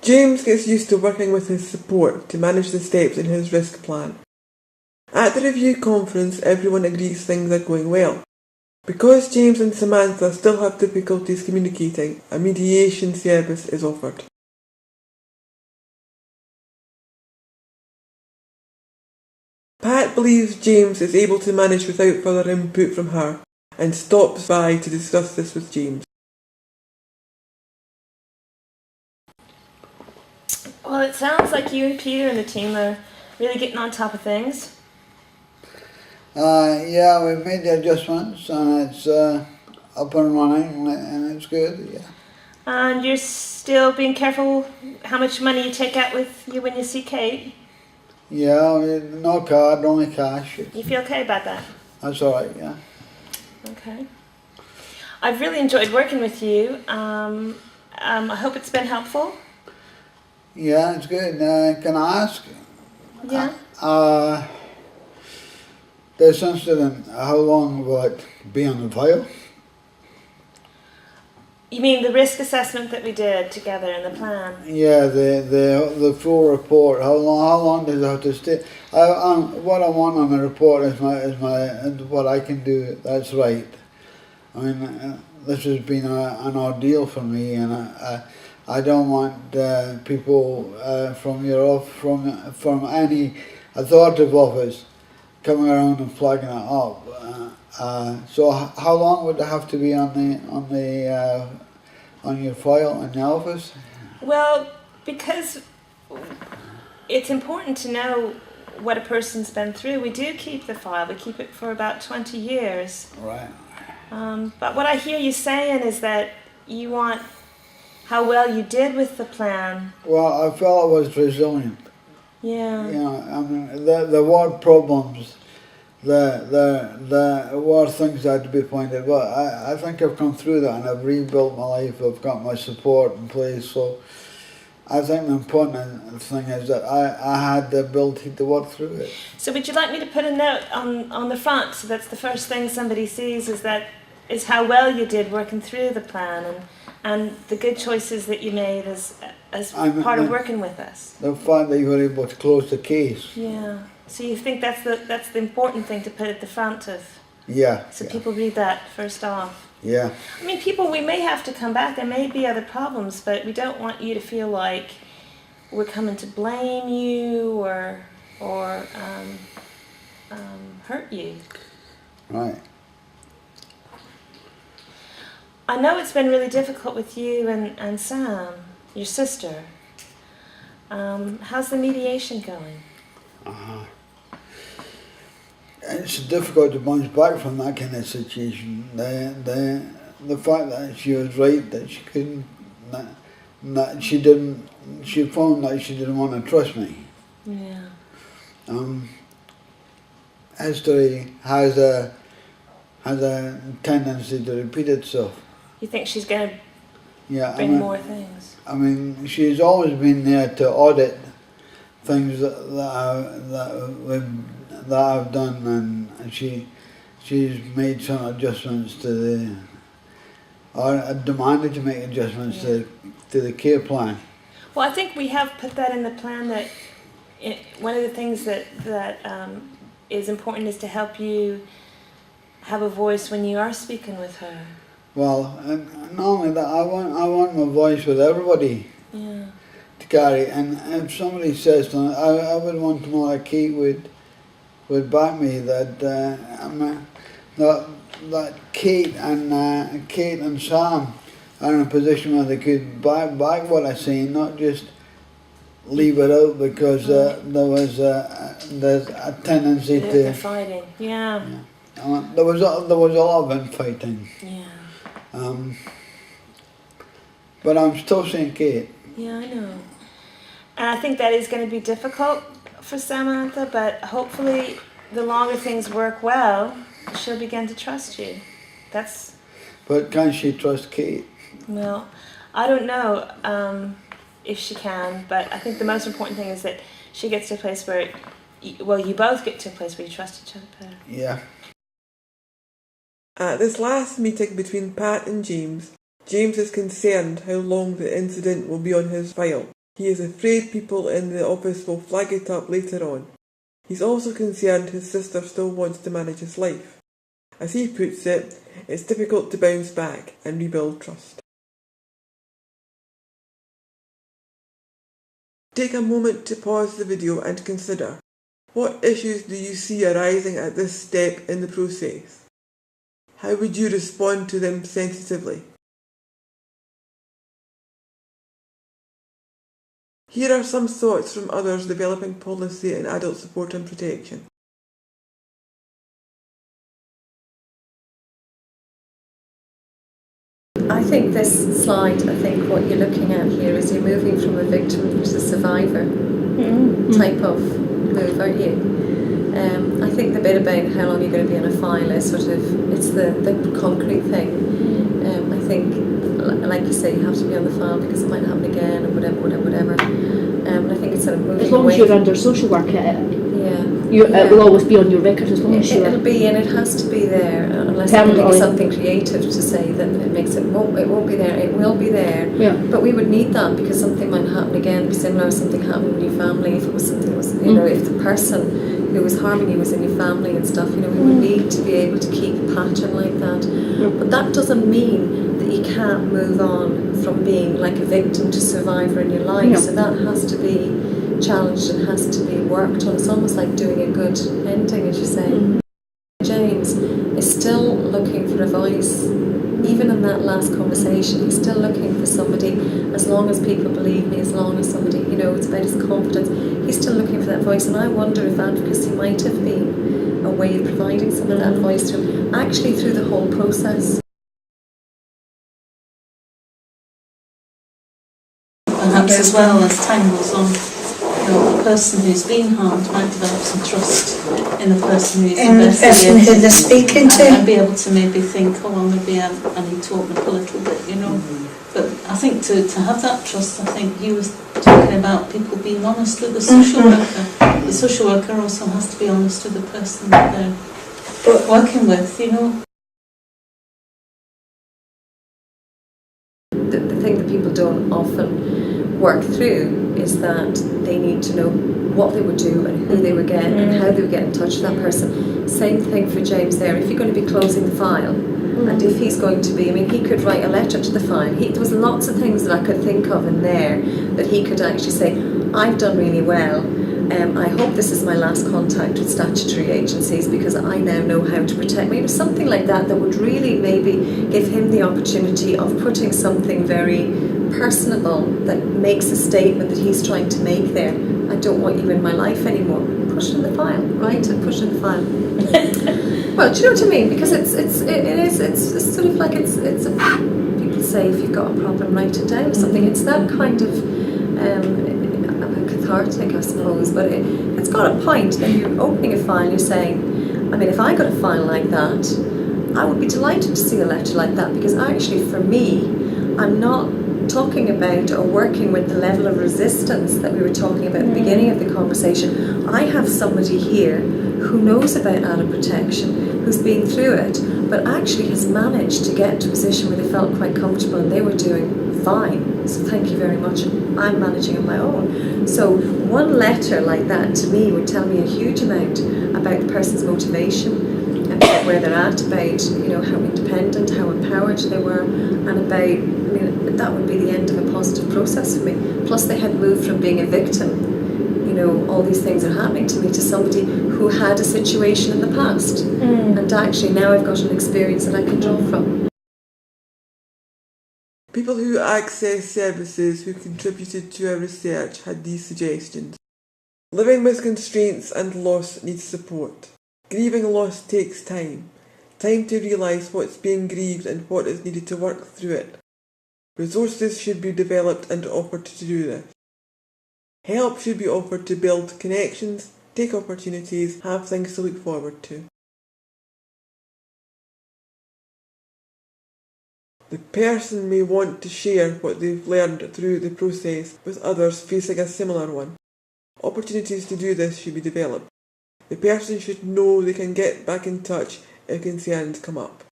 James gets used to working with his support to manage the steps in his risk plan. At the review conference, everyone agrees things are going well. Because James and Samantha still have difficulties communicating, a mediation service is offered. Pat believes James is able to manage without further input from her and stops by to discuss this with James. Well, it sounds like you and Peter and the team are really getting on top of things. Yeah, we've made the adjustments and it's up and running and it's good, yeah. And you're still being careful how much money you take out with you when you see Kate? Yeah, no card, only cash. You feel okay about that? That's alright, yeah. Okay. I've really enjoyed working with you. I hope it's been helpful. Yeah, it's good. Can I ask? Yeah. This incident, how long will it be on the file? You mean the risk assessment that we did together in the plan? Yeah, the full report. How long does it have to stay? What I want on the report is what I can do. That's right. I mean, this has been an ordeal for me, and I don't want people from any authoritative office coming around and flagging it up. So how long would it have to be on your file in the office? Well, because it's important to know what a person's been through. We do keep the file. We keep it for about 20 years. Right. But what I hear you saying is that you want how well you did with the plan. Well, I felt I was resilient. Yeah. You know, I mean, there were problems. There were things that had to be pointed, but I think I've come through that and I've rebuilt my life. I've got my support in place, so I think the important thing is that I had the ability to work through it. So would you like me to put a note on the front, so that's the first thing somebody sees, is how well you did working through the plan and the good choices that you made as part of working with us? The fact that you were able to close the case. Yeah. So you think that's the important thing to put at the front of? Yeah. So yeah. people read that first off. Yeah. I mean, we may have to come back. There may be other problems, but we don't want you to feel like we're coming to blame you or hurt you. Right. I know it's been really difficult with you and Sam, your sister. How's the mediation going? It's difficult to bounce back from that kind of situation. The fact that she was right, that she couldn't, that she didn't, she found that she didn't want to trust me. Yeah. History has a tendency to repeat itself. You think she's going to bring more things? I mean, she's always been there to audit things that I've done, and she's made some adjustments or demanded to make adjustments to the care plan. Well, I think we have put that in the plan that one of the things that is important is to help you have a voice when you are speaking with her. Well, and not only that, I want my voice with everybody. Yeah. To carry, and if somebody says something, I would want to know that Kate would back me, that that Kate and Sam are in a position where they could back what I say, not just leave it out because there's a tendency to fighting. Yeah. There was a lot of infighting. Yeah. But I'm still saying Kate. Yeah, I know. And I think that is going to be difficult for Samantha, but hopefully the longer things work well, she'll begin to trust you. But can she trust Kate? Well, I don't know if she can, but I think the most important thing is that she gets to a place where, you both get to a place where you trust each other better. Yeah. At this last meeting between Pat and James is concerned how long the incident will be on his file. He is afraid people in the office will flag it up later on. He's also concerned his sister still wants to manage his life. As he puts it, it's difficult to bounce back and rebuild trust. Take a moment to pause the video and consider, what issues do you see arising at this step in the process? How would you respond to them sensitively? Here are some thoughts from others developing policy in adult support and protection. I think this slide, I think what you're looking at here is you're moving from a victim to a survivor type of move, aren't you? I think the bit about how long you're going to be on a file is sort of, it's the concrete thing. I think, like you say, you have to be on the file because it might happen again or whatever. And I think it's sort of moving as long away as you're under social work, it will always be on your record as long as you're... It'll be, and it has to be there, unless you think something creative to say that it makes it won't be there. It will be there, but we would need that because something might happen again, similar, something happened in your family. If it was something that was, if the person who was harming you was in your family and stuff, we would need to be able to keep a pattern like that. But that doesn't mean that you can't move on from being like a victim to survivor in your life. So that has to be challenged and has to be worked on. It's almost like doing a good ending, as you say. James is still looking for a voice. Even in that last conversation, he's still looking for somebody, as long as people believe me, as long as somebody, it's about his confidence. He's still looking for that voice, and I wonder if advocacy might have been a way of providing some of that voice to him, actually through the whole process. Perhaps as well, as time goes on, the person who's been harmed might develop some trust in the person who's investigating, who they're speaking to, and be able to maybe think, maybe I need to open up a little bit, But I think to have that trust, I think he was talking about people being honest with the social worker. The social worker also has to be honest with the person that they're working with, The thing that people don't often work through is that they need to know what they would do and who they would get and how they would get in touch with that person. Same thing for James there. If you're going to be closing the file, and if he's going to be, he could write a letter to the file. There was lots of things that I could think of in there that he could actually say, I've done really well. I hope this is my last contact with statutory agencies because I now know how to protect me. Something like that would really maybe give him the opportunity of putting something very personable that makes a statement that he's trying to make there. I don't want you in my life anymore. Push in the file, right? And push in the file. Well, do you know what I mean? Because it's sort of like it's a, people say if you've got a problem, write it down or something. It's that kind of cathartic, I suppose, but it's got a point that you're opening a file and you're saying, if I got a file like that, I would be delighted to see a letter like that, because actually for me, I'm not talking about or working with the level of resistance that we were talking about at the beginning of the conversation. I have somebody here who knows about adult protection, who's been through it, but actually has managed to get to a position where they felt quite comfortable and they were doing fine. So thank you very much. I'm managing on my own. So one letter like that to me would tell me a huge amount about the person's motivation, about where they're at, about how independent, how empowered they were, and about that would be the end of a positive process for me. Plus they had moved from being a victim, all these things are happening to me, to somebody who had a situation in the past, and actually now I've got an experience that I can draw from. People who access services who contributed to our research had these suggestions. Living with constraints and loss needs support. Grieving loss takes time. Time to realise what's being grieved and what is needed to work through it. Resources should be developed and offered to do this. Help should be offered to build connections, take opportunities, have things to look forward to. The person may want to share what they've learned through the process with others facing a similar one. Opportunities to do this should be developed. The person should know they can get back in touch if concerns come up.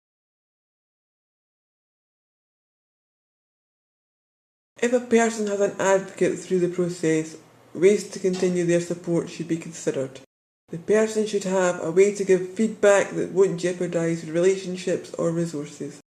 If a person has an advocate through the process, ways to continue their support should be considered. The person should have a way to give feedback that won't jeopardise relationships or resources.